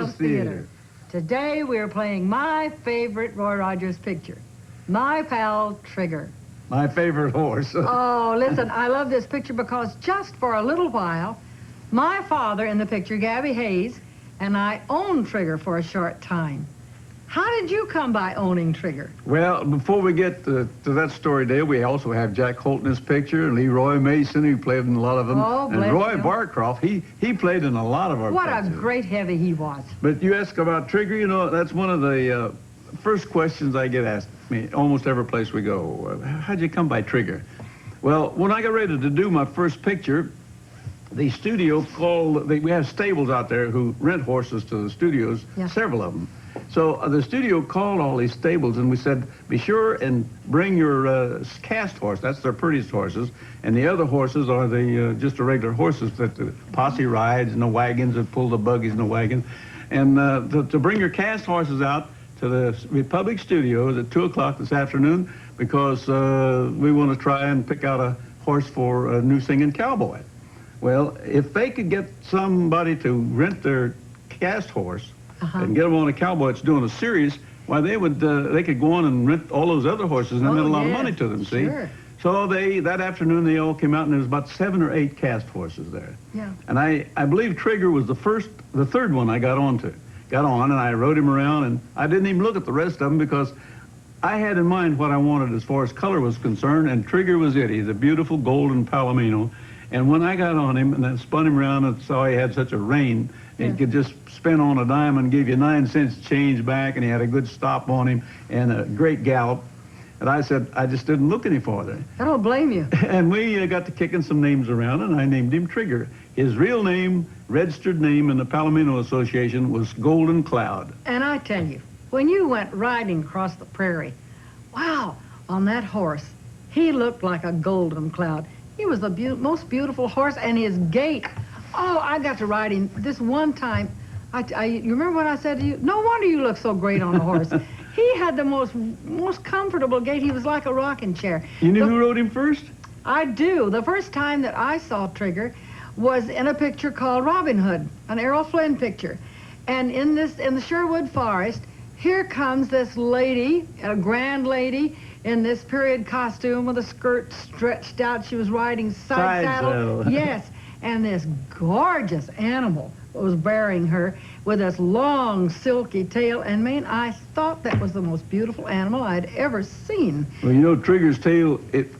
Rogers Theater. Today we are playing my favorite Roy Rogers picture, My Pal Trigger. My favorite horse. Oh, listen, I love this picture because just for a little while, my father in the picture, Gabby Hayes, and I owned Trigger for a short time. How did you come by owning Trigger? Well, before we get to that story, Dale, we also have Jack Holt in this picture, and Leroy Mason, who played in a lot of them. Oh, and Roy Barcroft, he played in a lot of our What pictures. a great heavy he was. But you ask about Trigger, you know, that's one of the first questions I get asked me almost every place we go. How'd you come by Trigger? Well, when I got ready to do my first picture, the studio we have stables out there who rent horses to the studios, several of them. So the studio called all these stables, and we said, be sure and bring your cast horse. That's their prettiest horses. And the other horses are the just the regular horses that the posse rides and the wagons that pull the buggies and the wagons. And to bring your cast horses out to the Republic Studios at 2 o'clock this afternoon, because we want to try and pick out a horse for a new singing cowboy. Well, if they could get somebody to rent their cast horse and get them on a cowboy that's doing a series, why they could go on and rent all those other horses and net a lot of money to them, see? Sure. So that afternoon they all came out, and there was about 7 or 8 cast horses there. Yeah. And I believe Trigger was the third one I got on, and I rode him around, and I didn't even look at the rest of them because I had in mind what I wanted as far as color was concerned, and Trigger was it. He's a beautiful golden Palomino. And when I got on him and then spun him around and saw he had such a rein, he could just spin on a dime and give you 9 cents change back, and he had a good stop on him and a great gallop. And I said, I just didn't look any farther. I don't blame you. And we got to kicking some names around, and I named him Trigger. His real name, registered name in the Palomino Association, was Golden Cloud. And I tell you, when you went riding across the prairie, wow, on that horse, he looked like a golden cloud. He was the most beautiful horse, and his gait. Oh, I got to ride him this one time. You remember what I said to you? No wonder you look so great on a horse. He had the most comfortable gait. He was like a rocking chair. You knew who rode him first? I do. The first time that I saw Trigger was in a picture called Robin Hood, an Errol Flynn picture. And in the Sherwood Forest, here comes this lady, a grand lady, in this period costume with a skirt stretched out. She was riding side saddle. Yes, and this gorgeous animal was bearing her with this long, silky tail. And, man, I thought that was the most beautiful animal I'd ever seen. Well, you know, Trigger's tail, it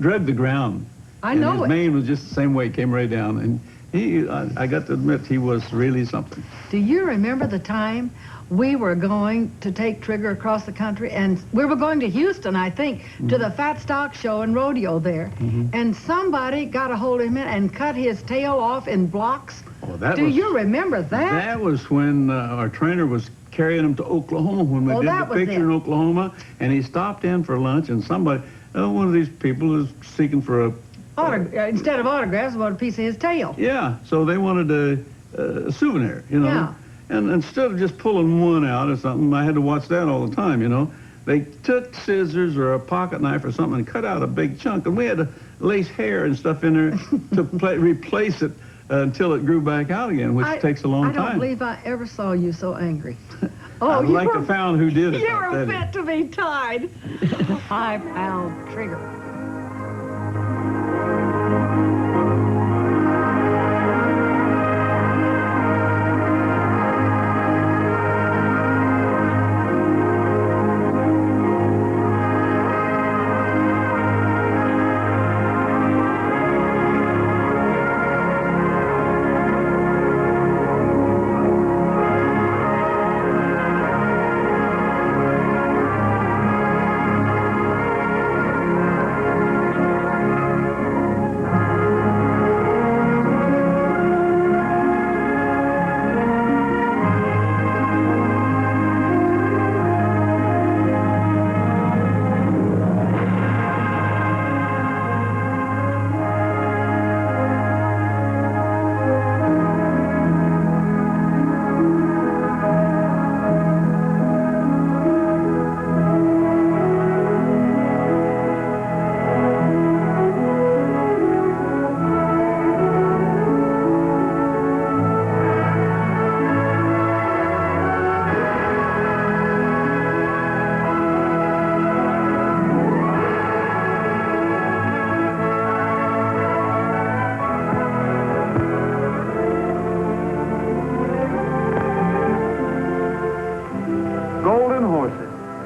dragged the ground. I know it. His mane was just the same way, it came right down. And I got to admit, he was really something. Do you remember the time we were going to take Trigger across the country, and we were going to Houston, I think, to the Fat Stock Show and rodeo there, and somebody got a hold of him and cut his tail off in blocks? Oh, Do you remember that? That was when our trainer was carrying him to Oklahoma when we did the picture in Oklahoma, and he stopped in for lunch, and somebody, one of these people was seeking for instead of autographs, wanted a piece of his tail. Yeah, so they wanted a souvenir, you know. Yeah. And instead of just pulling one out or something, I had to watch that all the time, you know. They took scissors or a pocket knife or something and cut out a big chunk, and we had to lace hair and stuff in there to replace it until it grew back out again, which takes a long time. I don't believe I ever saw you so angry. I'd like to find who did it. You were fit to be tied. My Pal Trigger.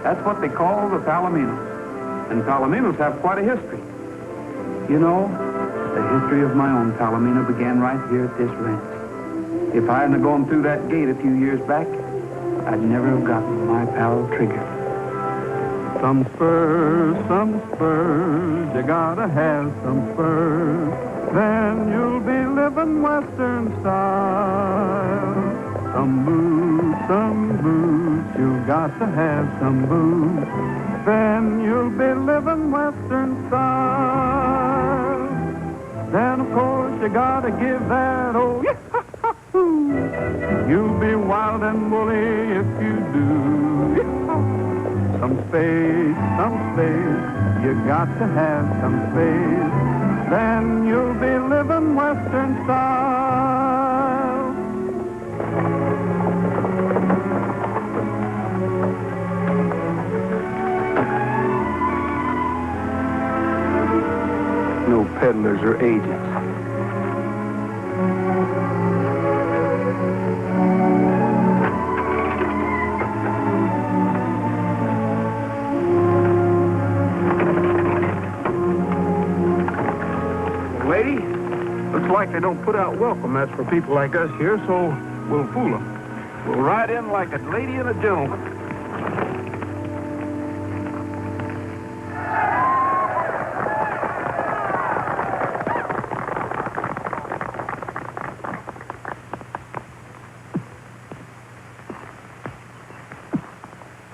That's what they call the Palominos. And Palominos have quite a history. You know, the history of my own Palomino began right here at this ranch. If I hadn't gone through that gate a few years back, I'd never have gotten my pal Trigger. Some spurs, you gotta have some spurs. Then you'll be living Western style. Some boots, you got to have some boots. Then you'll be living Western style. Then, of course, you gotta give that old yahoo. You'll be wild and woolly if you do. Some space, you got to have some space. Then you'll be living Western style. No peddlers or agents. Lady, looks like they don't put out welcome mats for people like us here, so we'll fool them. We'll ride in like a lady and a gentleman.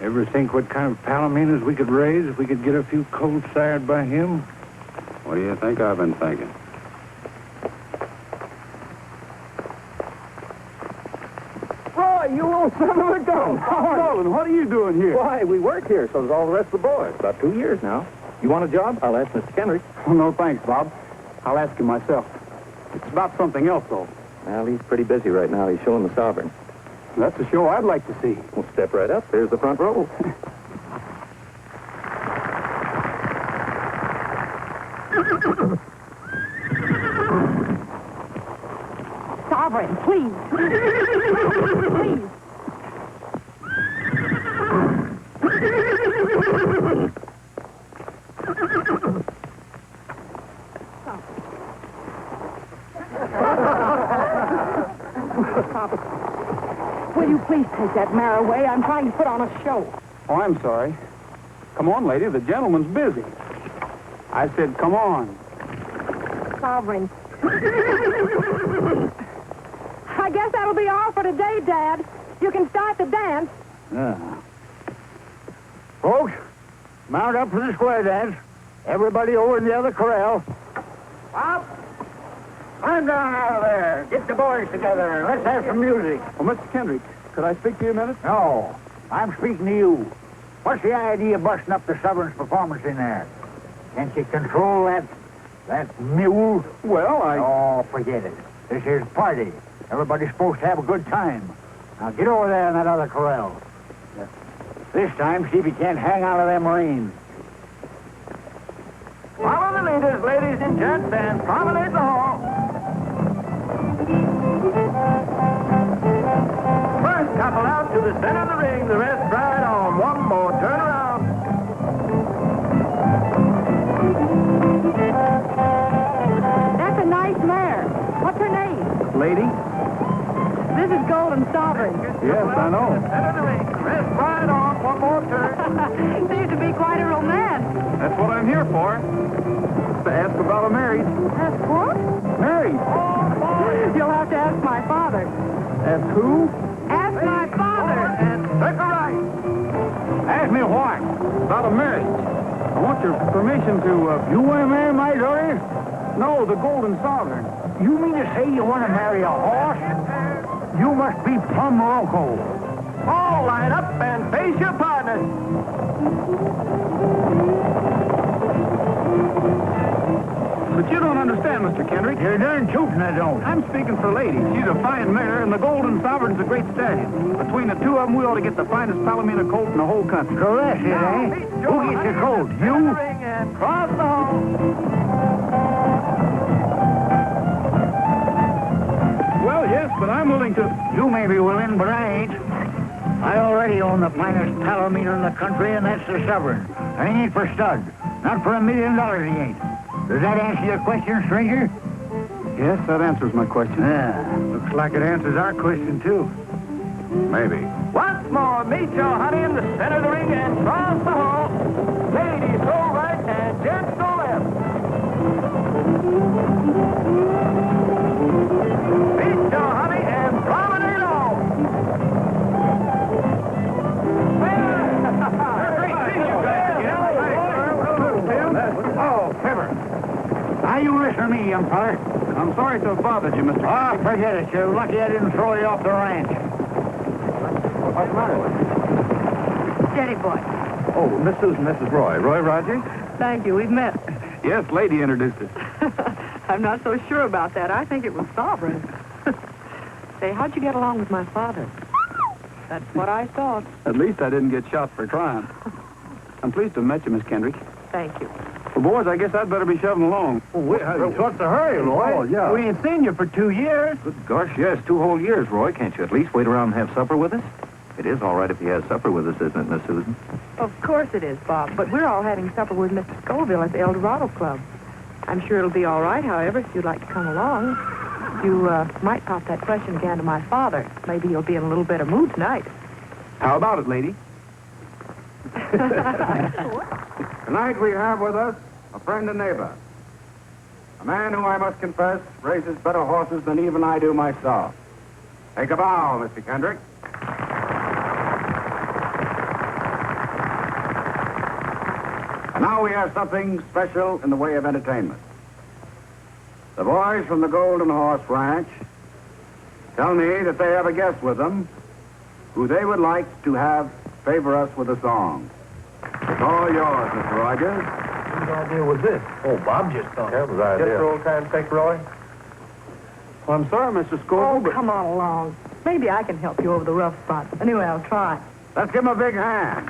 Ever think what kind of palominos we could raise if we could get a few colts sired by him? What do you think I've been thinking? Roy, you old son of a gun! Nolan, what are you doing here? Why, we work here, so does all the rest of the boys. About 2 years now. You want a job? I'll ask Mr. Kendrick. Oh, no, thanks, Bob. I'll ask him myself. It's about something else, though. Well, he's pretty busy right now. He's showing the Sovereign. That's a show I'd like to see. Well, step right up. There's the front row. Sovereign, please. Please. Will you please take that mare away? I'm trying to put on a show. Oh, I'm sorry. Come on, lady. The gentleman's busy. I said, come on. Sovereign. I guess that'll be all for today, Dad. You can start the dance. Folks, mount up for the square dance. Everybody over in the other corral. Up! Climb down out of there. Get the boys together. Let's have some music. Oh, Mr. Kendrick, could I speak to you a minute? No, I'm speaking to you. What's the idea of busting up the Sovereign's performance in there? Can't you control that mule? Well, Oh, forget it. This here's a party. Everybody's supposed to have a good time. Now get over there in that other corral. This time, see if you can't hang out of them reins. Follow the leaders, ladies and gents, and promenade the hall. First couple out to the center of the ring, the rest ride on. One more turn around. That's a nice mare. What's her name? lady? This is Golden Sovereign. Yes, I know. Center of the ring, the rest ride on. One more turn. Seems to be quite a romance. That's what I'm here for. To ask about a marriage. Ask what? Marriage. You'll have to ask my father. Ask who? Ask my father. And circle right. Ask me what? About a marriage. I want your permission to, You want to marry my daughter? No, the Golden Sovereign. You mean to say you want to marry a horse? You must be plumb loco. All line up and face your partners. But you don't understand, Mr. Kendrick. You're darn tootin' I don't. I'm speaking for ladies. She's a fine mare, and the Golden Sovereign's a great stallion. Between the two of them, we ought to get the finest Palomino colt in the whole country. So that's it, eh? Who gets the colt? You? And cross the hall. Well, yes, but I'm willing to... You may be willing, but I ain't. I already own the finest palomino in the country, and that's the Sovereign. And he ain't for stud. Not for $1 million, he ain't. Does that answer your question, stranger? Yes, that answers my question. Yeah. Looks like it answers our question, too. Maybe. Once more, meet your honey in the center of the ring and cross the hall. Ladies go right and gents go left. Meet your honey and promenade on. Oh, Pepper. Now you listen to me, young feller. I'm sorry to have bothered you, Mr. Ah, forget it. You're lucky I didn't throw you off the ranch. What's the matter with you? Steady, boy. Oh, Mrs. and Mrs. Roy. Roy Rogers? Thank you. We've met. Yes, lady introduced us. I'm not so sure about that. I think it was Sovereign. Say, how'd you get along with my father? That's what I thought. At least I didn't get shot for trying. I'm pleased to have met you, Miss Kendrick. Thank you. Well, boys, I guess I'd better be shoving along. What's the hurry, Roy? Oh, yeah. We ain't seen you for 2 years. Good gosh, yes, 2 whole years, Roy. Can't you at least wait around and have supper with us? It is all right if he has supper with us, isn't it, Miss Susan? Of course it is, Bob. But we're all having supper with Mr. Scoville at the El Dorado Club. I'm sure it'll be all right, however, if you'd like to come along. You might pop that question again to my father. Maybe he'll be in a little better mood tonight. How about it, lady? Tonight we have with us a friend and neighbor. A man who, I must confess, raises better horses than even I do myself. Take a bow, Mr. Kendrick. And now we have something special in the way of entertainment. The boys from the Golden Horse Ranch tell me that they have a guest with them who they would like to have favor us with a song. It's all yours, Mr. Rogers. Whose idea was this? Oh, Bob just thought. Just for old time's sake, Roy. Well, I'm sorry, Mr. Scoville, Oh, but... come on along. Maybe I can help you over the rough spot. Anyway, I'll try. Let's give him a big hand.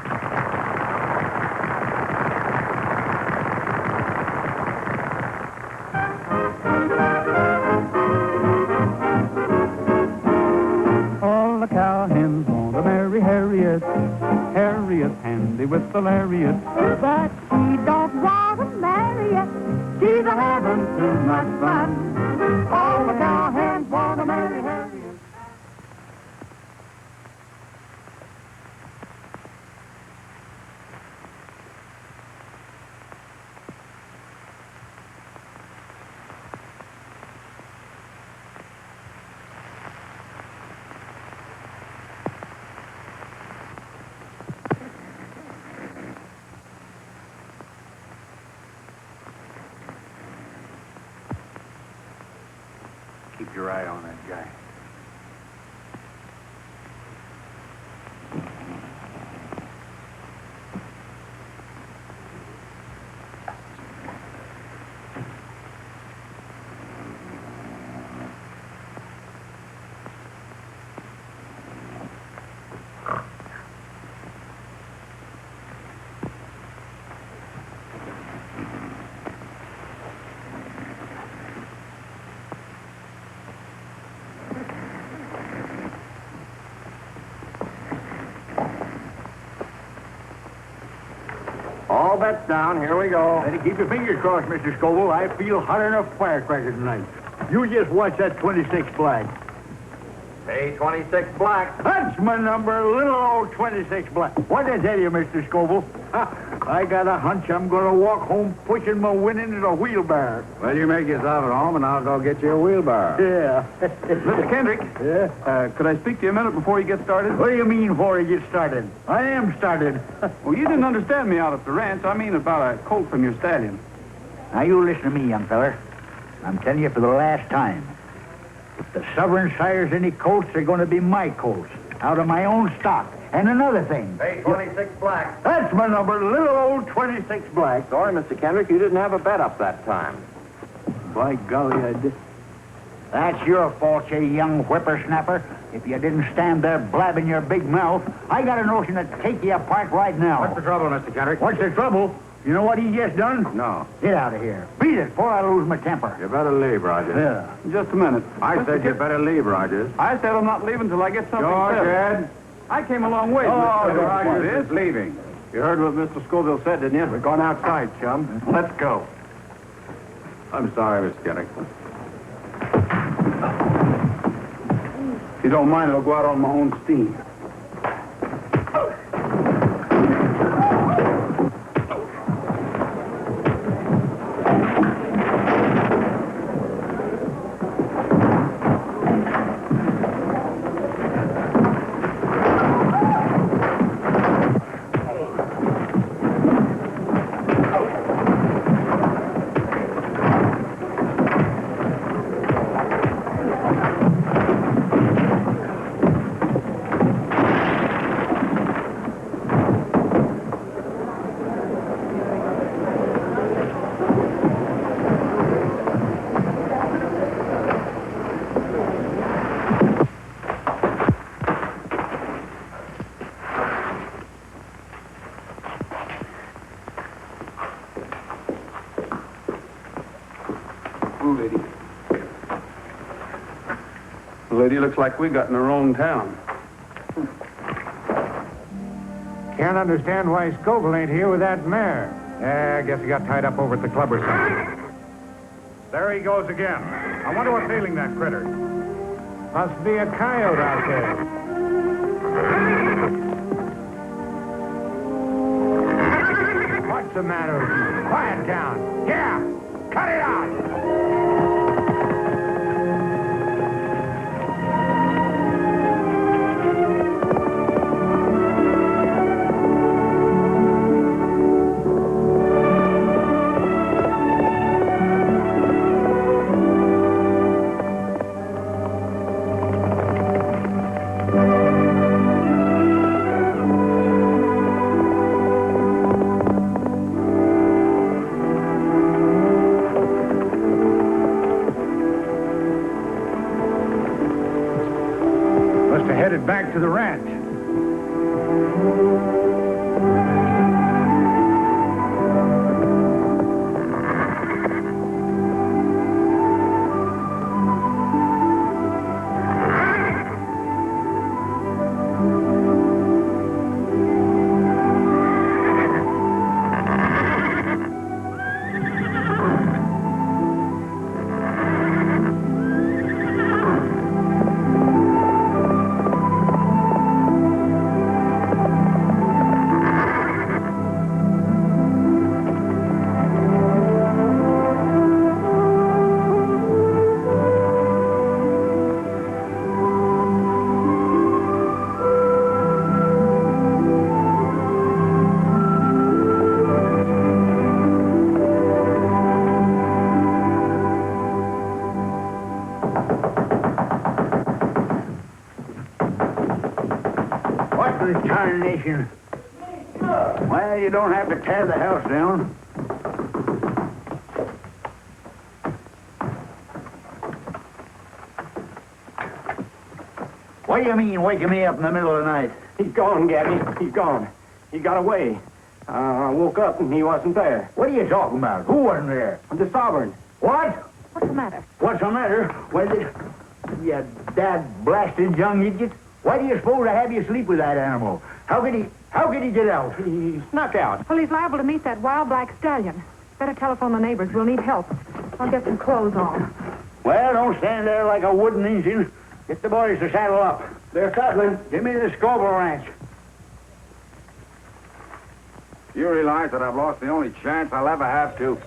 All the cowhands want to marry Harriet. Harriet handy with the lariat. But she don't want to marry you. She's a having too much fun. All the cowhands want to marry Harriet. Keep your eye on that guy. All bets down. Here we go. Better keep your fingers crossed, Mr. Scoville. I feel hot enough firecracker tonight. You just watch that 26 black. Hey, 26 black. That's my number, little old 26 black. What did I tell you, Mr. Scoville? I got a hunch I'm going to walk home pushing my winning in a wheelbarrow. Well, you make yourself at home, and I'll go get you a wheelbarrow. Yeah. Mr. Kendrick, Yeah? could I speak to you a minute before you get started? What do you mean before you get started? I am started. Well, you didn't understand me out at the ranch. I mean about a colt from your stallion. Now, you listen to me, young feller. I'm telling you for the last time. If the Sovereign sires any colts, they're going to be my colts, out of my own stock. And another thing. Hey, 26 black. That's my number, little old 26 black. Sorry, Mr. Kendrick, you didn't have a bet up that time. By golly, I did. That's your fault, you young whippersnapper. If you didn't stand there blabbing your big mouth, I got a notion to take you apart right now. What's the trouble, Mr. Kendrick? What's the trouble? You know what he just done? No. Get out of here. Beat it before I lose my temper. You better leave, Rogers. Yeah. Just a minute. I said you better leave, Rogers. I said I'm not leaving till I get something George, settled. Ed, I came a long way. Oh, Mr. Rogers is leaving. You heard what Mr. Scoville said, didn't you? We're going outside, chum. Let's go. I'm sorry, Mr. Kennick. If you don't mind, I'll go out on my own steam. Lady. The lady looks like we got in the wrong town. Can't understand why Scoville ain't here with that mare. I guess he got tied up over at the club or something. There he goes again. I wonder what's ailing that critter. Must be a coyote out there. What's the matter with you? Quiet down. Yeah, cut it out. Headed back to the ranch. Tarnation. Well, you don't have to tear the house down. What do you mean, waking me up in the middle of the night? He's gone, Gabby. He's gone. He got away. I woke up and he wasn't there. What are you talking about? Who wasn't there? The Sovereign. What? What's the matter? What's the matter? You dad-blasted young idiot. Why do you suppose I have you sleep with that animal? How could he get out? He snuck out. Well, he's liable to meet that wild black stallion. Better telephone the neighbors. We'll need help. I'll get some clothes on. Well, don't stand there like a wooden engine. Get the boys to saddle up. They're saddling. Give me the Scoville Ranch. You realize that I've lost the only chance I'll ever have to.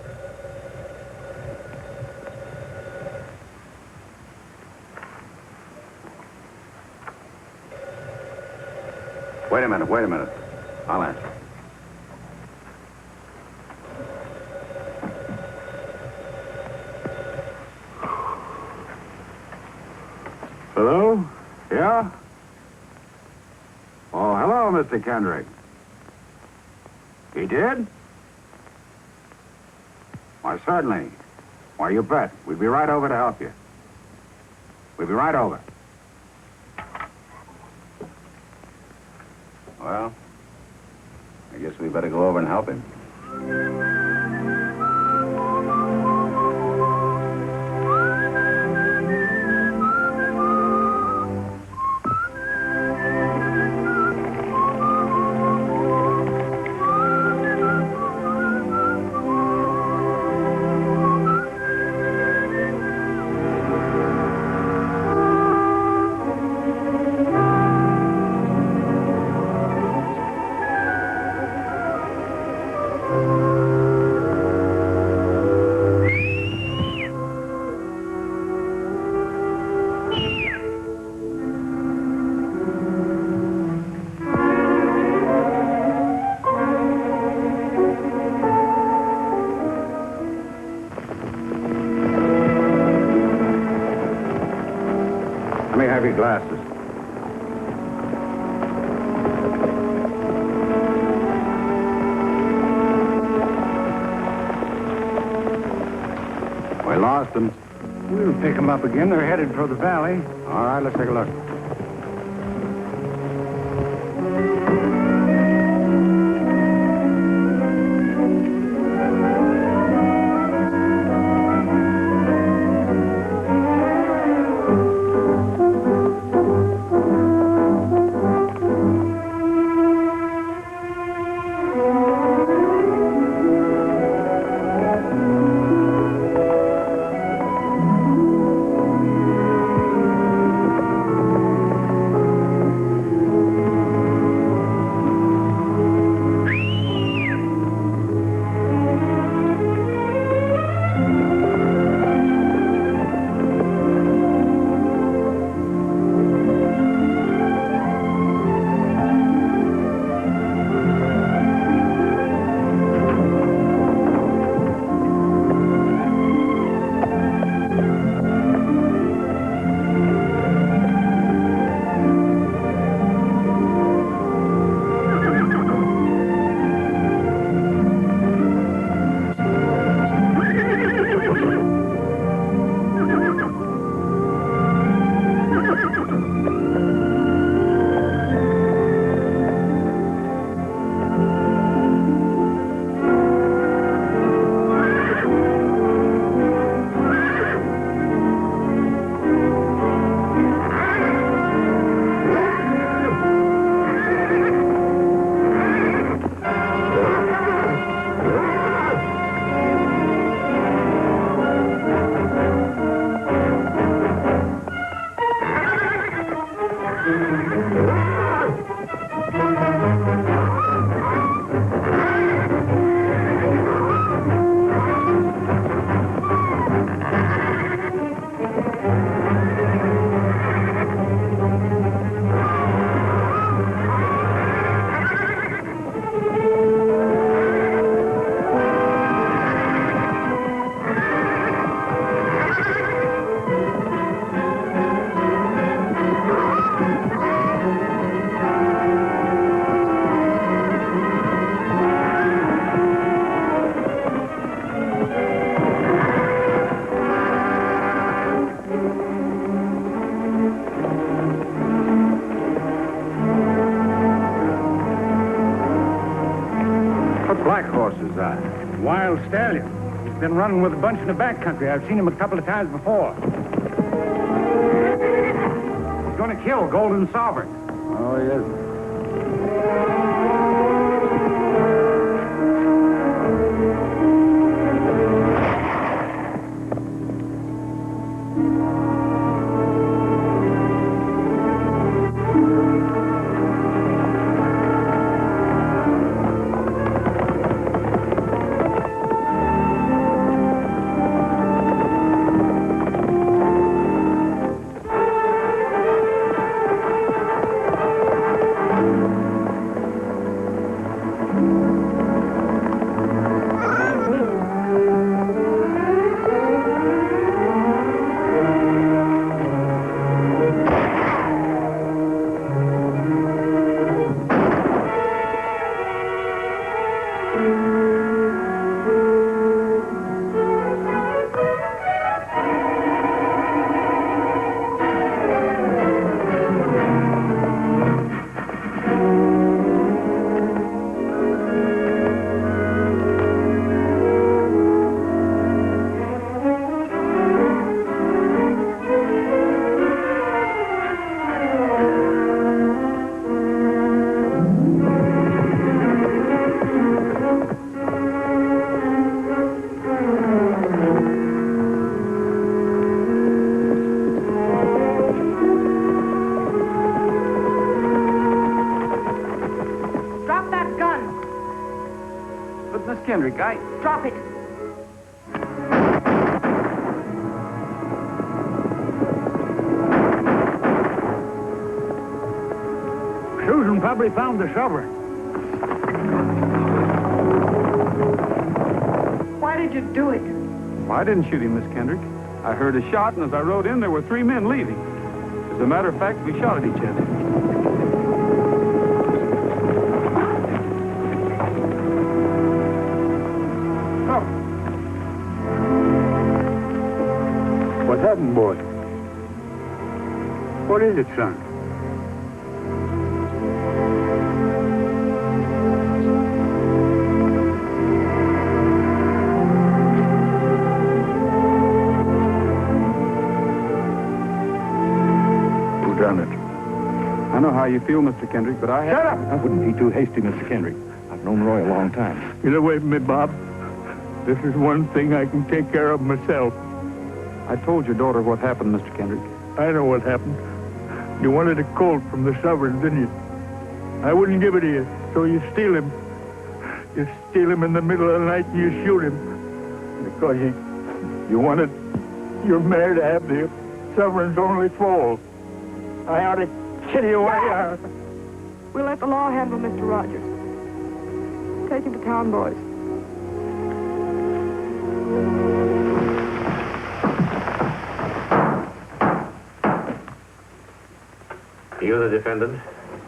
Wait a minute. I'll answer. Hello? Yeah? Oh, hello, Mr. Kendrick. He did? Why, certainly. Why, you bet. We'll be right over to help you. We'll be right over. Well, I guess we better go over and help him. glasses. We lost them. We'll pick them up again. They're headed for the valley. All right, let's take a look. Black Horse is a wild stallion. He's been running with a bunch in the backcountry. I've seen him a couple of times before. He's going to kill Golden Sovereign. Oh, he is. Kendrick, Drop it. Susan probably found the sovereign. Why did you do it? Well, I didn't shoot him, Miss Kendrick. I heard a shot, and as I rode in, there were 3 men leaving. As a matter of fact, we shot at each other. What happened, boy? What is it, son? Who done it? I know how you feel, Mr. Kendrick, but I... Shut up! I wouldn't be too hasty, Mr. Kendrick. I've known Roy a long time. Get away from me, Bob. This is one thing I can take care of myself. I told your daughter what happened, Mr. Kendrick. I know what happened. You wanted a colt from the Sovereign, didn't you? I wouldn't give it to you, so you steal him. You steal him in the middle of the night and you shoot him. Because you wanted your mare to have the Sovereign's only foal. I ought to kill you away. We'll let the law handle Mr. Rogers. Take him to town, boys. You the defendant?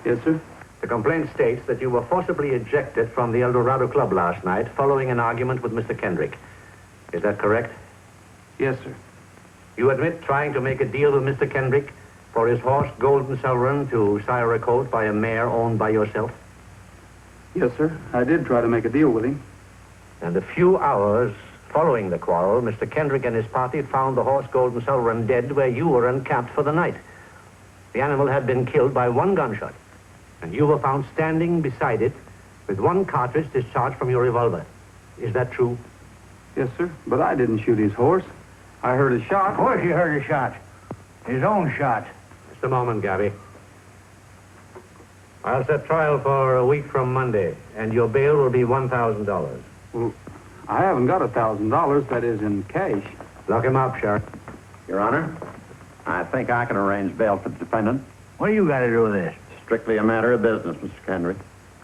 Yes, sir. The complaint states that you were forcibly ejected from the El Dorado Club last night following an argument with Mr. Kendrick. Is that correct? Yes, sir. You admit trying to make a deal with Mr. Kendrick for his horse, Golden Sovereign, to sire a colt by a mare owned by yourself? Yes, sir. I did try to make a deal with him. And a few hours following the quarrel, Mr. Kendrick and his party found the horse, Golden Sovereign, dead where you were encamped for the night. The animal had been killed by one gunshot, and you were found standing beside it with one cartridge discharged from your revolver. Is that true? Yes, sir. But I didn't shoot his horse. I heard a shot. Of course you heard a shot. His own shot. Just a moment, Gabby. I'll set trial for a week from Monday, and your bail will be $1,000. Well, I haven't got $1,000, that is, in cash. Lock him up, Sheriff. Your Honor, I think I can arrange bail for the defendant. What do you got to do with this? Strictly a matter of business, Mr. Kendrick.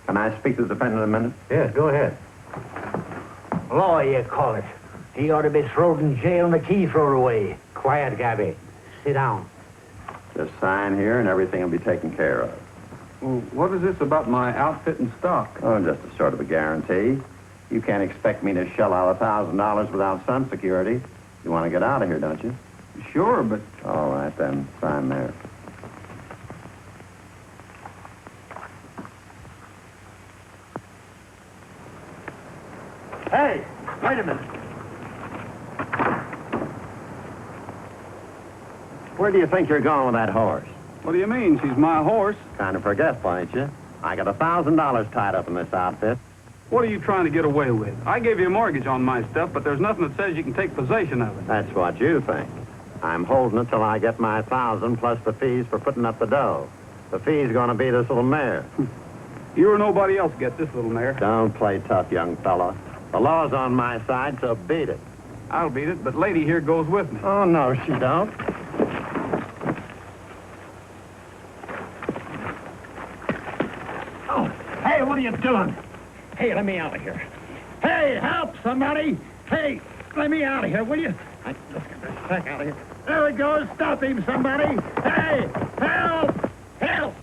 Can I speak to the defendant a minute? Yes, go ahead. Law, you call it. He ought to be thrown in jail and the key thrown away. Quiet, Gabby. Sit down. Just sign here and everything will be taken care of. Well, what is this about my outfit and stock? Oh, just a sort of a guarantee. You can't expect me to shell out $1,000 without some security. You want to get out of here, don't you? Sure, but... All right, then. Sign there. Hey, wait a minute. Where do you think you're going with that horse? What do you mean? She's my horse. Kind of forgetful, ain't you? I got $1,000 tied up in this outfit. What are you trying to get away with? I gave you a mortgage on my stuff, but there's nothing that says you can take possession of it. That's what you think. I'm holding it till I get my 1,000 plus the fees for putting up the dough. The fee's gonna be this little mare. You or nobody else get this little mare. Don't play tough, young fella. The law's on my side, so beat it. I'll beat it, but lady here goes with me. Oh, no, she don't. Oh, hey, what are you doing? Hey, let me out of here. Hey, help, somebody. Hey, let me out of here, will you? Let's get this sack out of here. There it goes. Stop him, somebody. Hey, help! Help!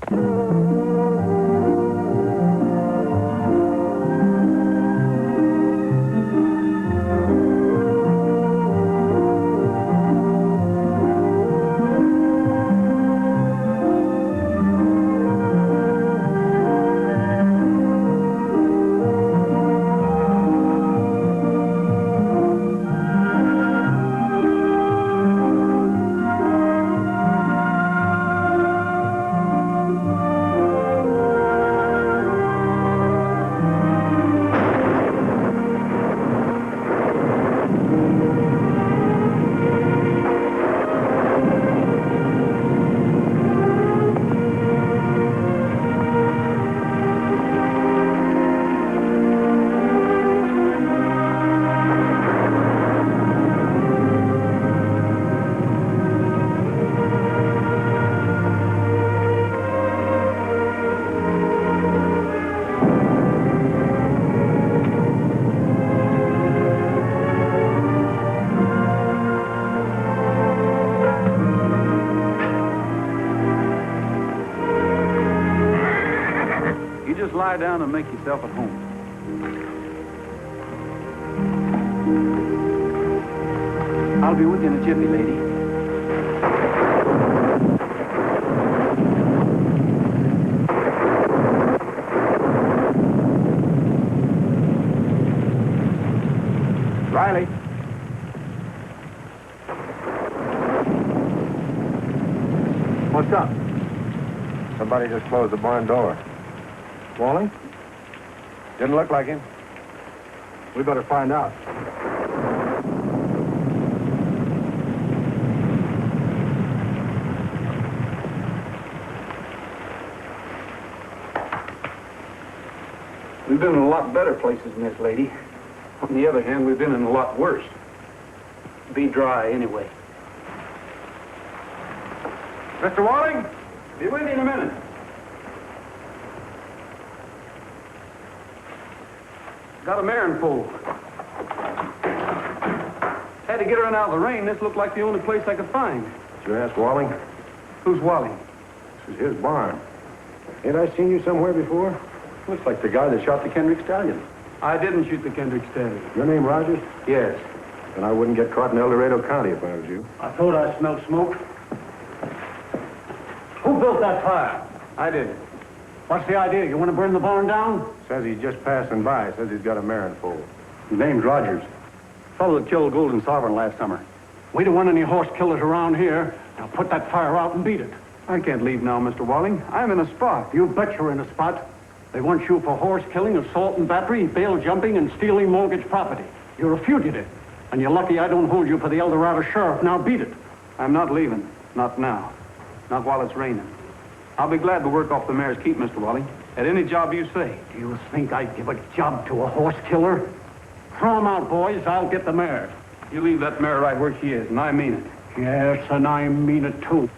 just lie down and make yourself at home? I'll be with you in a jiffy, lady. Riley. What's up? Somebody just closed the barn door. Walling? Didn't look like him. We better find out. We've been in a lot better places than this, lady. On the other hand, we've been in a lot worse. Be dry, anyway. Mr. Walling, be with you in a minute. Got a mare in foal. Had to get her in out of the rain. This looked like the only place I could find. Did you ask Walling? Who's Walling? This is his barn. Ain't I seen you somewhere before? Looks like the guy that shot the Kendrick stallion. I didn't shoot the Kendrick stallion. Your name Rogers? Yes. Then I wouldn't get caught in El Dorado County if I was you. I thought I smelled smoke. Who built that fire? I did. What's the idea? You want to burn the barn down? Says he's just passing by. Says he's got a mare in foal. His name's Rogers. Fellow that killed Golden Sovereign last summer. We don't want any horse killers around here. Now put that fire out and beat it. I can't leave now, Mr. Walling. I'm in a spot. You bet you're in a spot. They want you for horse killing, assault and battery, bail jumping, and stealing mortgage property. You're a fugitive. And you're lucky I don't hold you for the El Dorado sheriff. Now beat it. I'm not leaving. Not now. Not while it's raining. I'll be glad to work off the mare's keep, Mr. Walling. At any job you say. Do you think I'd give a job to a horse killer? Throw 'em out, boys. I'll get the mare. You leave that mare right where she is, and I mean it. Yes, and I mean it, too.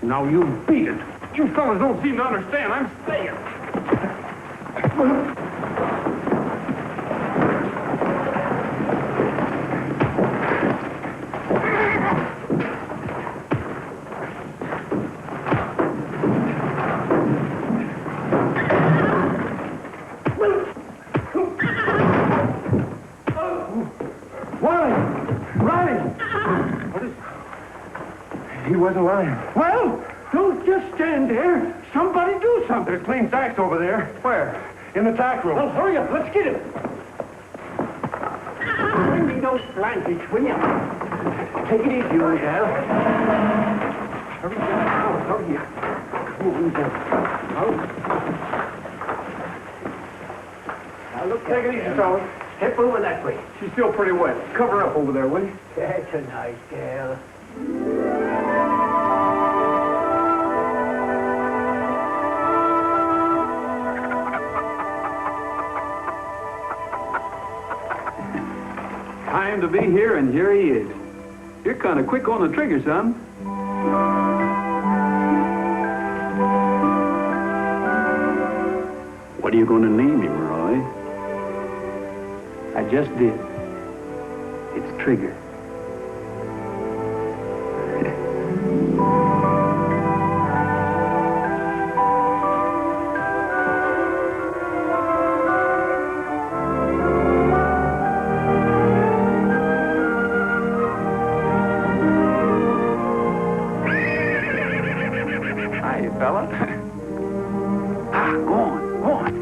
Now you beat it. You fellas don't seem to understand. I'm staying. He wasn't lying. Well, don't just stand there. Somebody do something. There's clean sacks over there. Where? In the tack room. Well, hurry up. Let's get him. Bring me those blankets, will you? Take it easy, old gal. Hurry down. Hurry up. Come on, down. Now, look. Take it easy, fellas. Step over that way. She's still pretty wet. Cover up over there, will you? That's a nice gal. Time to be here, and here he is. You're kind of quick on the trigger, son. What are you going to name him, Roy? I just did. It's Trigger. Hi, fella. Go on, go on.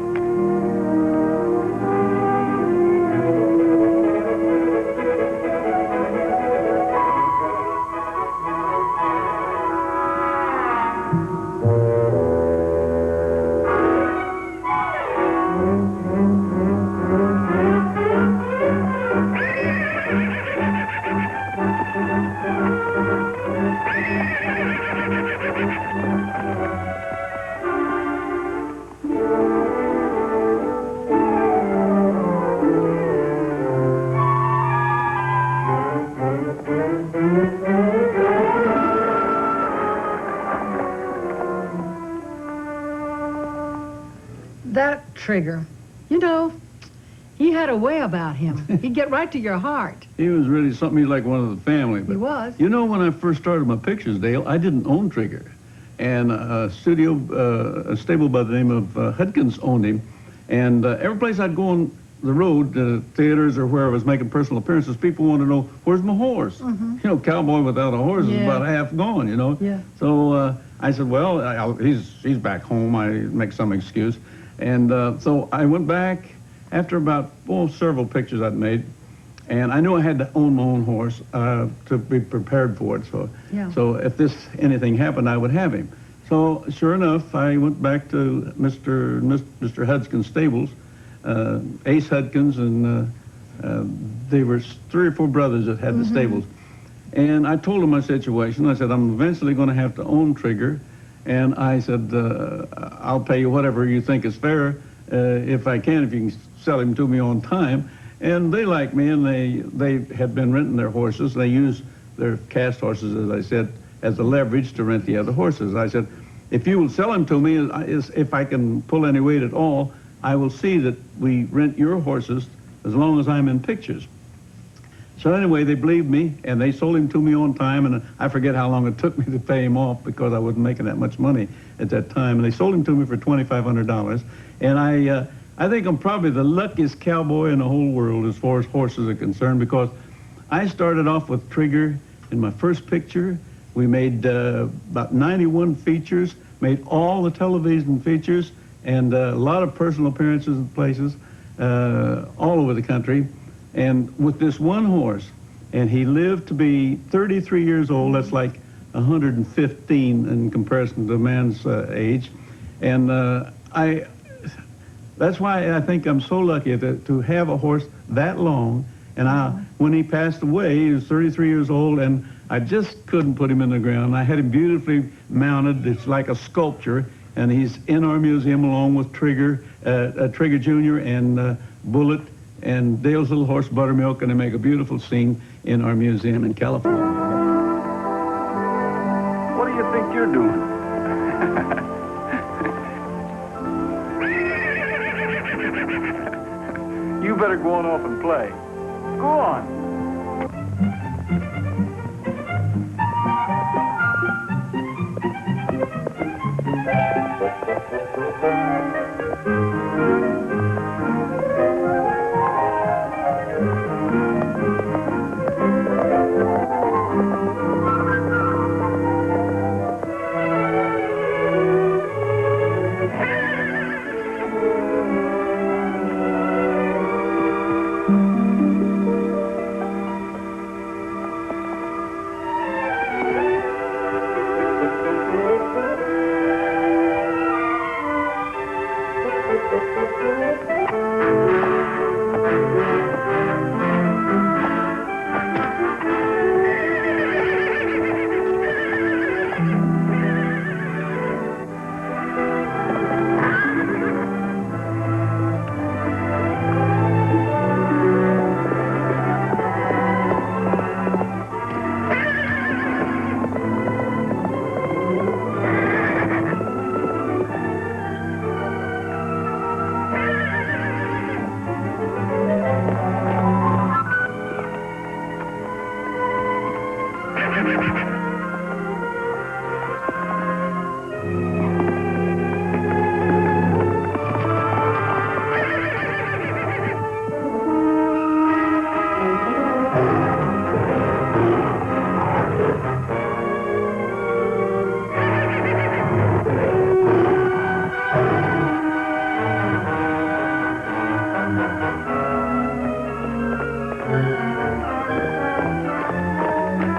That Trigger, you know, he had a way about him. He'd get right to your heart. He was really something like one of the family. But He was. You know, when I first started my pictures, Dale, I didn't own Trigger. And a stable by the name of Hudkins owned him. And every place I'd go on the road, theaters or where I was making personal appearances, people wanted to know, where's my horse? You know, cowboy without a horse is about half gone, you know. Yeah. So I said, well, he's back home. I make some excuse. And so I went back after about, several pictures I'd made. And I knew I had to own my own horse to be prepared for it. So if anything happened, I would have him. So sure enough, I went back to Mr. Hudson's stables, Ace Hudkins, and they were 3 or 4 brothers that had the stables. And I told them my situation. I said, I'm eventually going to have to own Trigger. And I said, I'll pay you whatever you think is fair, if I can, if you can sell him to me on time. And they liked me, and they had been renting their horses. They used their cast horses, as I said, as a leverage to rent the other horses. I said, if you will sell him to me, if I can pull any weight at all, I will see that we rent your horses as long as I'm in pictures. So anyway, they believed me, and they sold him to me on time, and I forget how long it took me to pay him off because I wasn't making that much money at that time. And they sold him to me for $2,500, and I think I'm probably the luckiest cowboy in the whole world as far as horses are concerned, because I started off with Trigger in my first picture. We made about 91 features, made all the television features, and a lot of personal appearances in places all over the country. And with this one horse, and he lived to be 33 years old. That's like 115 in comparison to a man's age. And that's why I think I'm so lucky to have a horse that long. And when he passed away, he was 33 years old, and I just couldn't put him in the ground. I had him beautifully mounted. It's like a sculpture, and he's in our museum along with Trigger, Trigger Jr. and Bullet and Dale's little horse Buttermilk, and they make a beautiful scene in our museum in California. What do you think you're doing? You better go on off and play. Go on.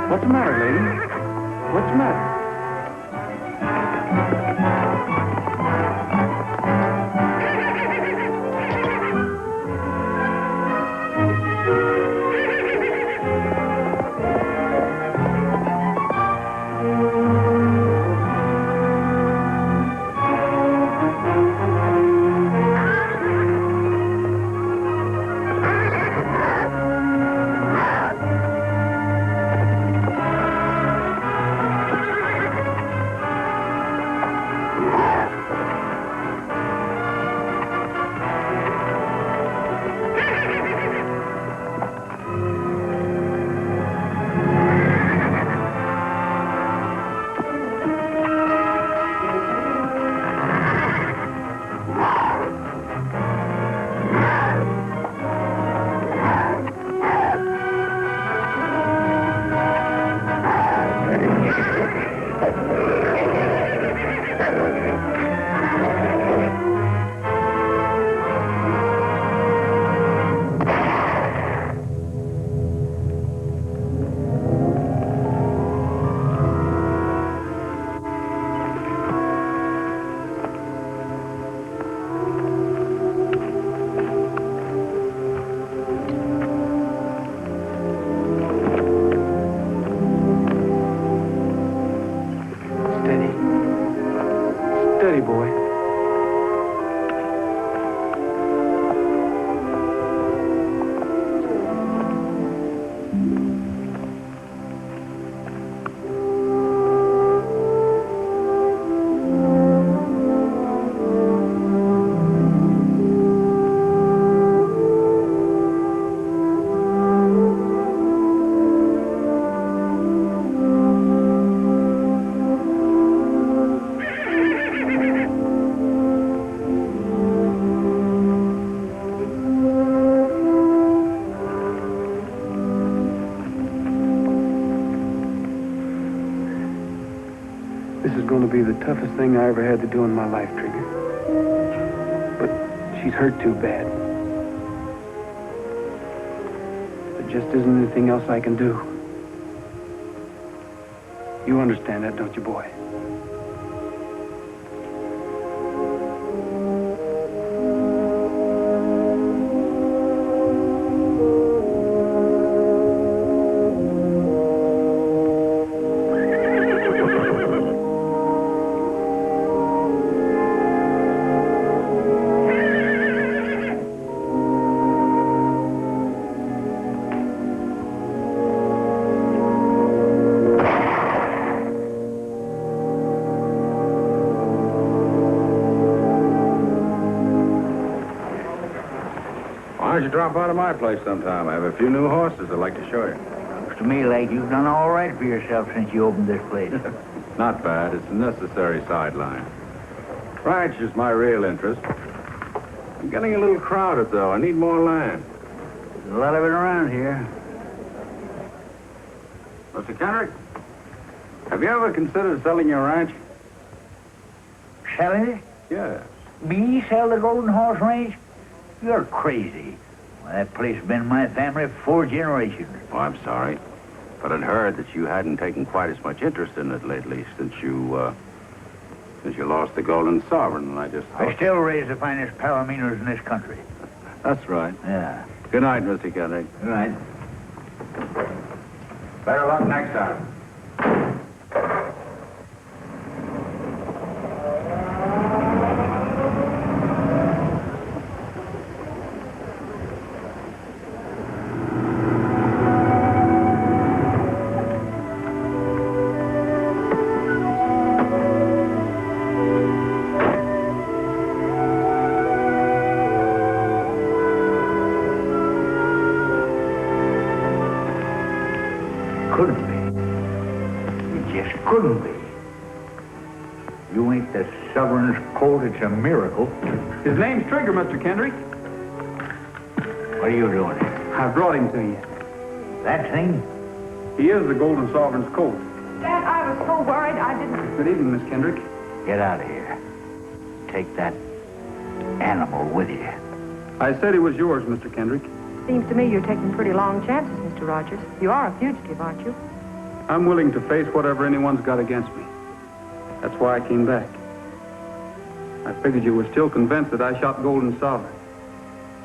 What's the matter, lady? What's the matter? going to be the toughest thing I ever had to do in my life, Trigger. But she's hurt too bad. There just isn't anything else I can do. You understand that, don't you, boy? Why don't you drop out of my place sometime? I have a few new horses I'd like to show you. Looks to me like you've done all right for yourself since you opened this place. Not bad. It's a necessary sideline. Ranch is my real interest. I'm getting a little crowded, though. I need more land. There's a lot of it around here. Mr. Kendrick, have you ever considered selling your ranch? Selling it? Yes. Me sell the Golden Horse Ranch? You're crazy. Well, that place has been in my family for 4 generations. Oh, I'm sorry. But I'd heard that you hadn't taken quite as much interest in it lately since you lost the Golden Sovereign, and I just thought... I still raise the finest palominos in this country. That's right. Yeah. Good night, Mr. Kendrick. Good night. Better luck next time. Couldn't be. It just couldn't be. You ain't the Sovereign's colt, it's a miracle. His name's Trigger, Mr. Kendrick. What are you doing here? I brought him to you. That thing? He is the Golden Sovereign's colt. Dad, I was so worried I didn't... Good evening, Miss Kendrick. Get out of here. Take that animal with you. I said he was yours, Mr. Kendrick. Seems to me you're taking pretty long chances, Mr. Rogers. You are a fugitive, aren't you? I'm willing to face whatever anyone's got against me. That's why I came back. I figured you were still convinced that I shot Golden Sovereign.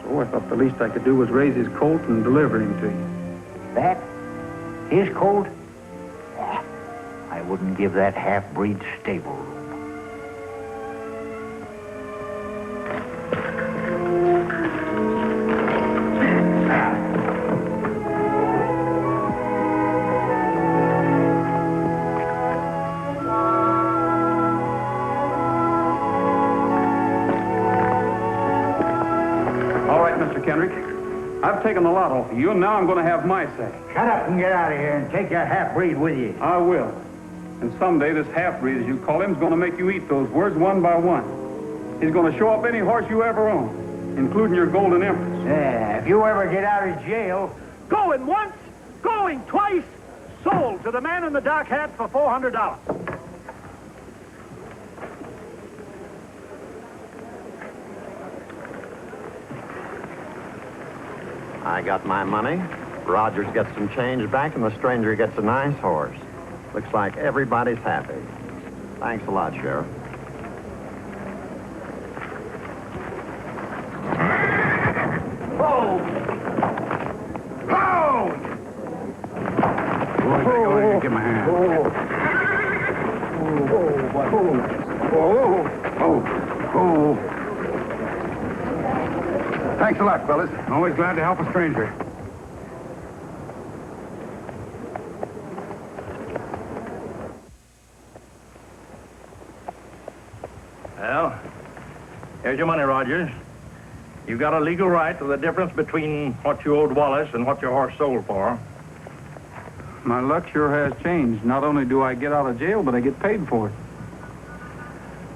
So I thought the least I could do was raise his colt and deliver him to you. That? His colt? I wouldn't give that half-breed stable room. Kendrick, I've taken a lot off of you, and now I'm going to have my say. Shut up and get out of here and take your half-breed with you. I will. And someday this half-breed, as you call him, is going to make you eat those words one by one. He's going to show up any horse you ever own, including your Golden Empress. Yeah, if you ever get out of jail... Going once, going twice, sold to the man in the dark hat for $400. I got my money. Rogers gets some change back, and the stranger gets a nice horse. Looks like everybody's happy. Thanks a lot, Sheriff. Oh! Oh! Go ahead, give him a hand. Thanks a lot, fellas. Always glad to help a stranger. Well, here's your money, Rogers. You've got a legal right to the difference between what you owed Wallace and what your horse sold for. My luck sure has changed. Not only do I get out of jail, but I get paid for it.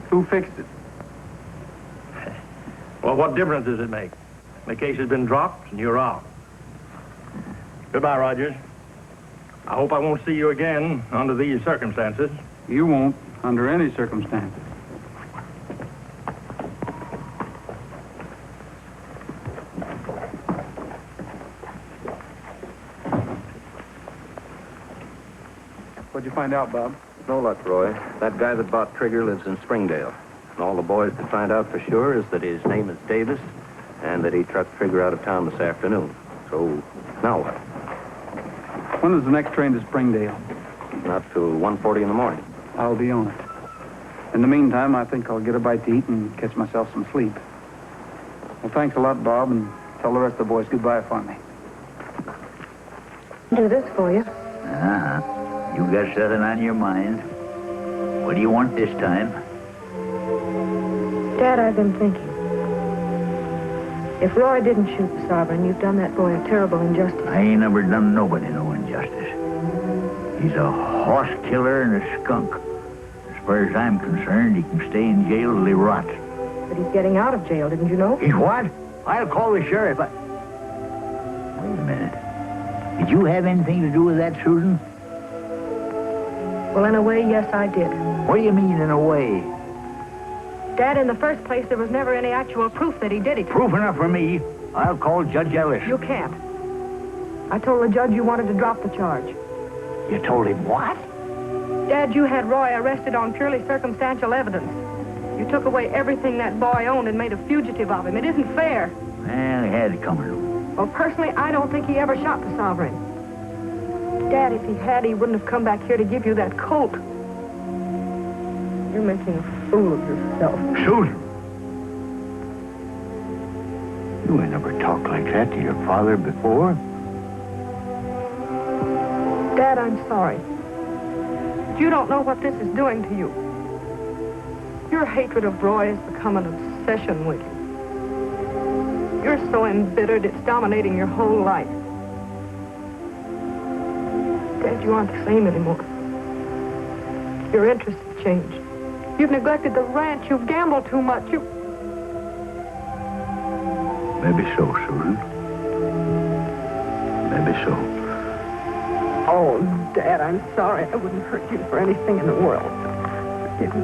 Who fixed it? Well, what difference does it make? The case has been dropped, and you're out. Goodbye, Rogers. I hope I won't see you again under these circumstances. You won't. under any circumstances. What'd you find out, Bob? No luck, Roy. That guy that bought Trigger lives in Springdale. And all the boys could find out for sure is that his name is Davis and that he trucked Trigger out of town this afternoon. So, now what? When is the next train to Springdale? Not till 1:40 in the morning. I'll be on it. In the meantime, I think I'll get a bite to eat and catch myself some sleep. Well, thanks a lot, Bob, and tell the rest of the boys goodbye for me. Do this for you. Uh-huh. You got something on your mind. What do you want this time? Dad, I've been thinking. If Roy didn't shoot the Sovereign, you've done that boy a terrible injustice. I ain't never done nobody no injustice. He's a horse killer and a skunk. As far as I'm concerned, he can stay in jail till he rots. But he's getting out of jail, didn't you know? He's what? I'll call the sheriff. Wait a minute. Did you have anything to do with that, Susan? Well, in a way, yes, I did. What do you mean, in a way? Dad, in the first place, there was never any actual proof that he did it. Proof enough for me. I'll call Judge Ellis. You can't. I told the judge you wanted to drop the charge. You told him what? Dad, you had Roy arrested on purely circumstantial evidence. You took away everything that boy owned and made a fugitive of him. It isn't fair. Well, he had it coming. Well, personally, I don't think he ever shot the Sovereign. Dad, if he had, he wouldn't have come back here to give you that colt. You're making a fool of yourself. Susan! You ain't never talked like that to your father before. Dad, I'm sorry. But you don't know what this is doing to you. Your hatred of Roy has become an obsession with you. You're so embittered, it's dominating your whole life. Dad, you aren't the same anymore. Your interests have changed. You've neglected the ranch. You've gambled too much. Maybe so, Susan. Maybe so. Oh, Dad, I'm sorry. I wouldn't hurt you for anything in the world. Forgive me.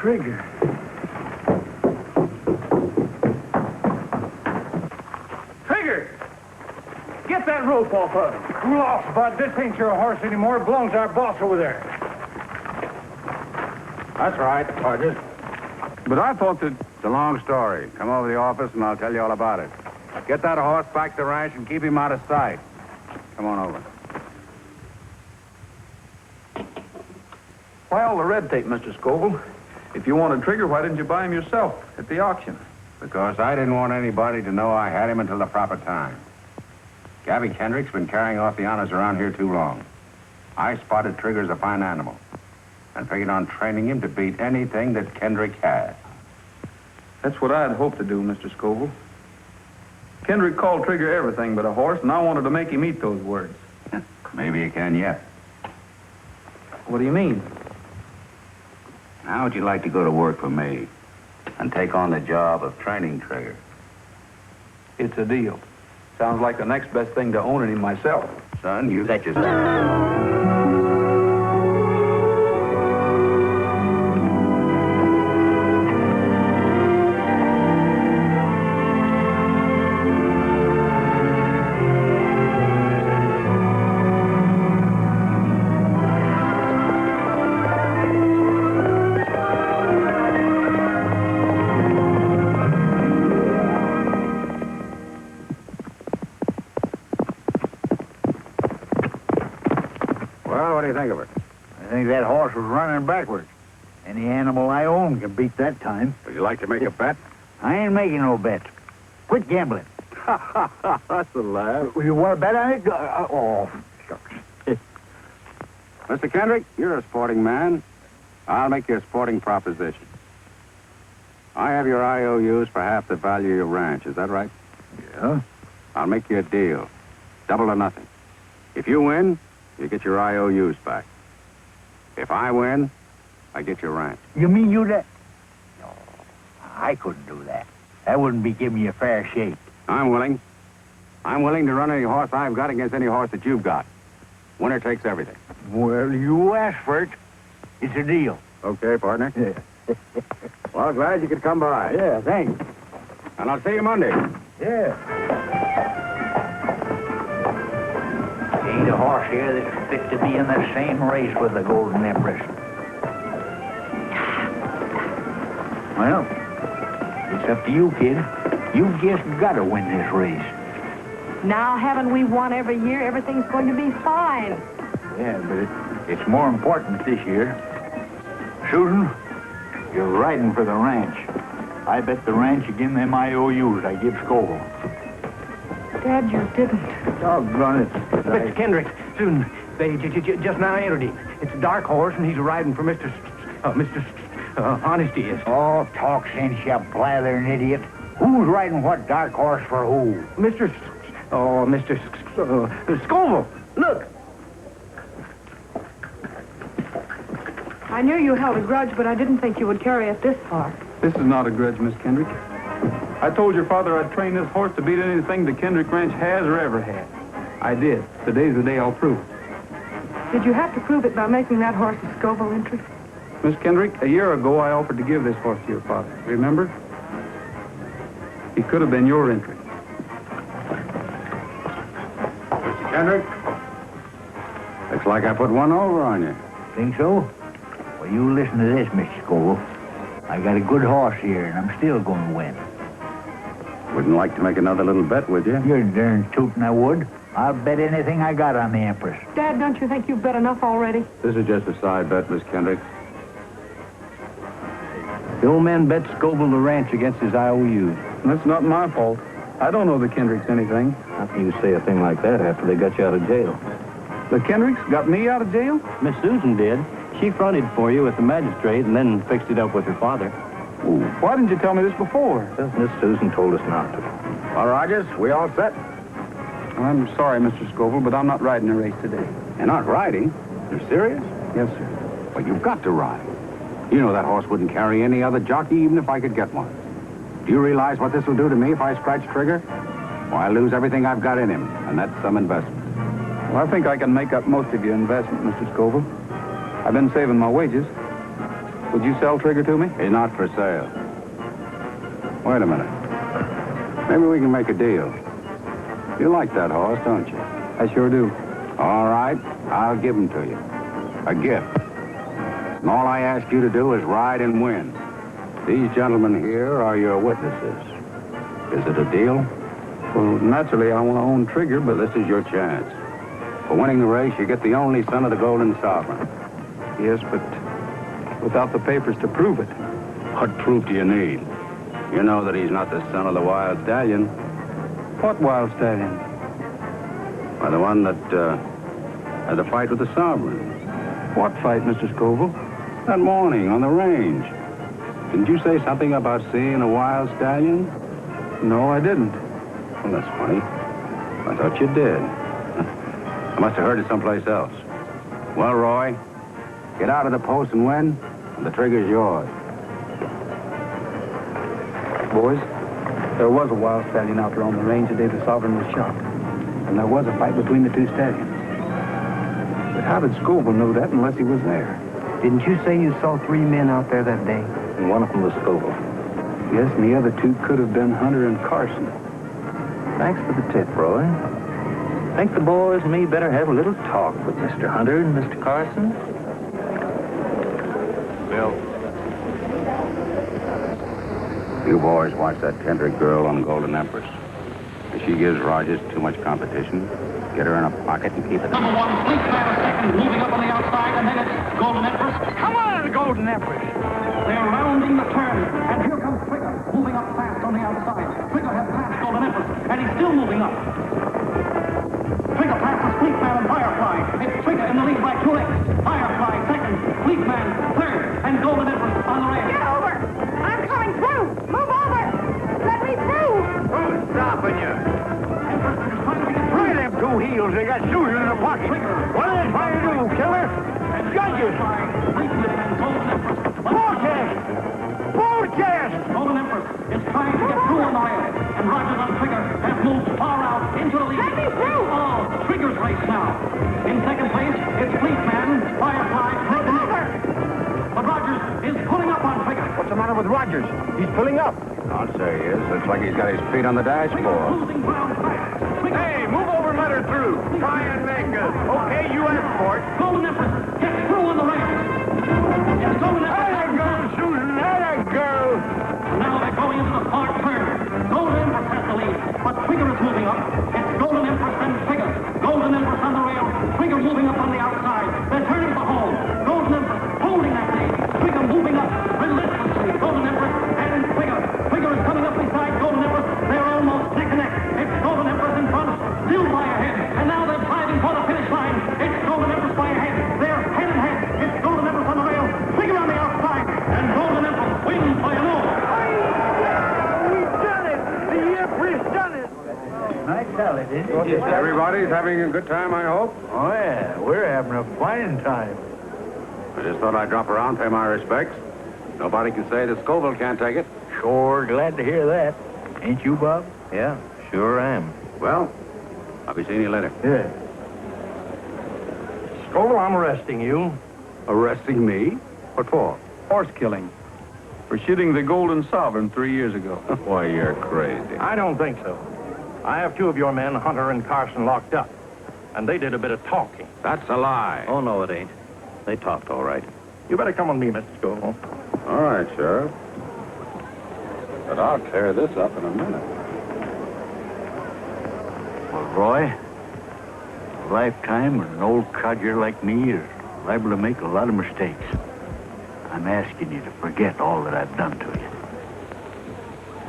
Trigger. Trigger! Get that rope off of him. Cool off, Bud. This ain't your horse anymore. It belongs to our boss over there. That's right, Sergeant. But I thought that it's a long story. Come over to the office and I'll tell you all about it. Get that horse back to the ranch and keep him out of sight. Come on over. Why all the red tape, Mr. Scoville? If you wanted Trigger, why didn't you buy him yourself at the auction? Because I didn't want anybody to know I had him until the proper time. Gabby Kendrick's been carrying off the honors around here too long. I spotted Trigger as a fine animal and figured on training him to beat anything that Kendrick had. That's what I'd hoped to do, Mr. Scoville. Kendrick called Trigger everything but a horse, and I wanted to make him eat those words. Maybe you can yet. What do you mean? How would you like to go to work for me and take on the job of training Trigger? It's a deal. Sounds like the next best thing to owning him myself. Son, you bet yourself. Well, what do you think of it? I think that horse was running backwards. Any animal I own can beat that time. Would you like to make a bet? I ain't making no bets. Quit gambling. That's a laugh. You want to bet on it? Oh, shucks. Mr. Kendrick, you're a sporting man. I'll make you a sporting proposition. I have your IOUs for half the value of your ranch. Is that right? Yeah? I'll make you a deal. Double or nothing. If you win, you get your IOUs back. If I win, I get your ranch. You mean you that? No, I couldn't do that. That wouldn't be giving you a fair shake. I'm willing. I'm willing to run any horse I've got against any horse that you've got. Winner takes everything. Well, you asked for it. It's a deal. Okay, partner. Yeah. Well, glad you could come by. Yeah, thanks. And I'll see you Monday. Yeah. Ain't a horse here that's fit to be in the same race with the Golden Empress. Well, it's up to you, kid. You just gotta win this race. Now, haven't we won every year? Everything's going to be fine. Yeah, but it's more important this year. Susan, you're riding for the ranch. I bet the ranch again them IOUs I give Scoville. Dad, you didn't. Doggone it. Mr. Kendrick, Susan, they just now entered him. It's a dark horse, and he's riding for Mr. Honesty is. Oh, talk sense, you blathering idiot. Who's riding what dark horse for who? Mr. Scoville. Look. I knew you held a grudge, but I didn't think you would carry it this far. This is not a grudge, Miss Kendrick. I told your father I'd train this horse to beat anything the Kendrick Ranch has or ever had. I did. Today's the day I'll prove it. Did you have to prove it by making that horse a Scoville entry? Miss Kendrick, a year ago I offered to give this horse to your father. Remember? He could have been your entry. Mr. Kendrick, looks like I put one over on you. Think so? Well, you listen to this, Mr. Scoville. I got a good horse here, and I'm still going to win. Wouldn't like to make another little bet, would you? You're darn tootin' I would. I'll bet anything I got on the Empress. Dad, don't you think you've bet enough already? This is just a side bet, Miss Kendrick. The old man bet Scoville the ranch against his IOUs. That's not my fault. I don't know the Kendricks anything. How can you say a thing like that after they got you out of jail? The Kendricks got me out of jail? Miss Susan did. She fronted for you with the magistrate and then fixed it up with her father. Ooh, why didn't you tell me this before? Miss Susan told us not to. Well, Rogers, we all set? I'm sorry, Mr. Scoville, but I'm not riding a race today. You're not riding? You're serious? Yes, sir. Well, you've got to ride. You know that horse wouldn't carry any other jockey even if I could get one. Do you realize what this will do to me if I scratch Trigger? Why, I lose everything I've got in him, and that's some investment. Well, I think I can make up most of your investment, Mr. Scoville. I've been saving my wages. Would you sell Trigger to me? He's not for sale. Wait a minute. Maybe we can make a deal. You like that horse, don't you? I sure do. All right, I'll give him to you. A gift. And all I ask you to do is ride and win. These gentlemen here are your witnesses. Is it a deal? Well, naturally, I want to own Trigger, but this is your chance. For winning the race, you get the only son of the Golden Sovereign. Yes, but without the papers to prove it. What proof do you need? You know that he's not the son of the Wild Stallion. What Wild Stallion? Why, the one that had the fight with the Sovereign. What fight, Mr. Scoville? That morning on the range. Didn't you say something about seeing a Wild Stallion? No, I didn't. Well, that's funny. I thought you did. I must have heard it someplace else. Well, Roy, get out of the post and win, and the trigger's yours. Boys, there was a Wild Stallion out there on the range the day the Sovereign was shot. And there was a fight between the two stallions. But how did Scoville know that unless he was there? Didn't you say you saw 3 men out there that day? And one of them was Scoville. Yes, and the other 2 could have been Hunter and Carson. Thanks for the tip, Roy. Think the boys and me better have a little talk with Mr. Hunter and Mr. Carson? Bill. You boys watch that Kendrick girl on Golden Empress. If she gives Rogers too much competition, get her in a pocket and keep it. Number 1, Fleet Man a second, moving up on the outside, and then it's Golden Empress. Come on, Golden Empress. They're rounding the turn, and here comes Trigger, moving up fast on the outside. Trigger has passed Golden Empress, and he's still moving up. Trigger passes Fleet Man and Firefly. It's Trigger in the lead by 2 lengths. Firefly second, Fleet Man third, and Golden Empress on the rail. Get over! I'm coming through! Move over! Let me through! Who's stopping you? Try them 2 heels. They got Susan in the pocket. What are they trying to do, killer? Judges! Broadcast! Broadcast! Golden Empress is trying to get through on the rail, and Rogers on Trigger has moved far out into the lead. Let me through! Oh, Trigger's race now. In second place, it's Fleet Man, Firefly, Trigger. But Rogers is pulling up on Trigger. What's the matter with Rogers? He's pulling up. I'll say he is. Looks like he's got his feet on the dashboard. Hey, move over and let her through. Try and make us. Okay, you ask for it. Golden Empress gets through on the rail. It's Golden Empress. There you go, Susan. There you go. Now they're going into the far turn. Golden Empress has the lead, but Trigger is moving up. It's Golden Empress and Trigger. Golden Empress on the rail. Trigger moving up on the outside. They're turning for home. Golden Empress holding that lead. Trigger moving up relentlessly. Golden Empress and Trigger. Trigger is coming up beside Golden Empress. They're almost neck and neck. It's Golden Empress in front, still by a head. And now they're driving for the finish line. It's Golden Empress by a head. They're head and head. It's Golden Empress on the rail. Trigger on the outside. And Golden Empress wins by a nose. We've done it. The Empress done it. Nice salad, isn't it? Everybody's having a good time, I hope. Oh, yeah. We're having a fine time. I just thought I'd drop around, pay my respects. Nobody can say that Scoville can't take it. Sure glad to hear that. Ain't you, Bob? Yeah, sure am. Well, I'll be seeing you later. Yeah. Scoville, I'm arresting you. Arresting me? What for? Horse killing. For shooting the Golden Sovereign 3 years ago. Why, you're crazy. I don't think so. I have 2 of your men, Hunter and Carson, locked up. And they did a bit of talking. That's a lie. Oh, no, it ain't. They talked all right. You better come with me, Mr. Scoville. All right, Sheriff. But I'll tear this up in a minute. Well, Roy, a lifetime with an old codger like me is liable to make a lot of mistakes. I'm asking you to forget all that I've done to you.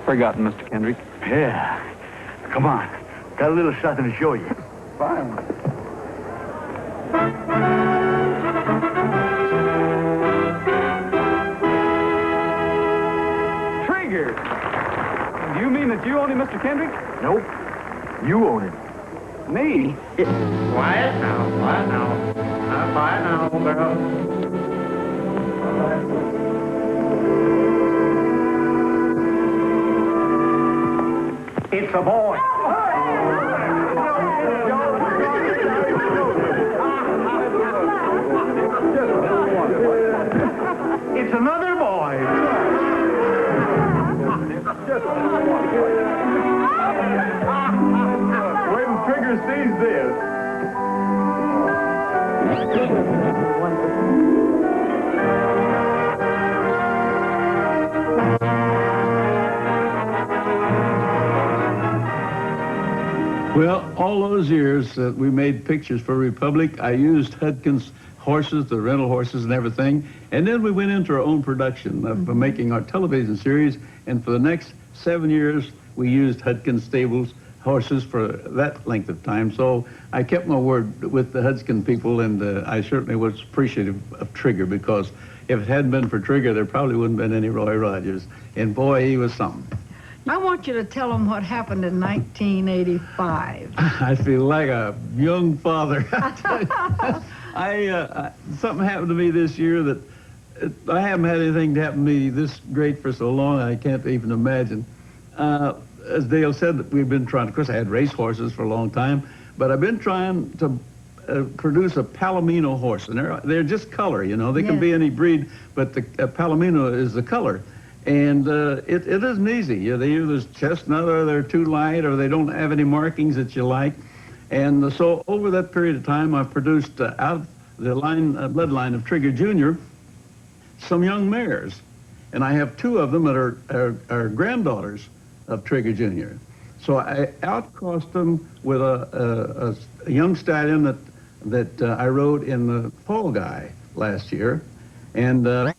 Forgotten, Mr. Kendrick. Yeah. Come on. Got a little something to show you. Fine. Trigger! Do you mean that you own him, Mr. Kendrick? Nope. You own it. Me? Quiet now, quiet now. Quiet now, girl. It's a boy. It's another boy. Wait till Trigger sees this. Well, all those years that we made pictures for Republic, I used Hudkins horses, the rental horses and everything. And then we went into our own production of making our television series. And for the next 7 years, we used Hudkins stables horses for that length of time. So I kept my word with the Hudson people, and I certainly was appreciative of Trigger, because if it hadn't been for Trigger, there probably wouldn't have been any Roy Rogers. And boy, he was something. I want you to tell them what happened in 1985. I feel like a young father. Something happened to me this year that I haven't had anything to happen to me this great for so long, I can't even imagine. As Dale said, we've been trying, of course I had race horses for a long time, but I've been trying to produce a Palomino horse, and they're just color, you know. They can be any breed, but the Palomino is the color. And it isn't easy. They either chestnut, or they're too light, or they don't have any markings that you like. And so over that period of time, I've produced out of the bloodline of Trigger Jr. some young mares. And I have 2 of them that are granddaughters of Trigger Jr. So I outcrossed them with a young stallion that I rode in the Fall Guy last year. And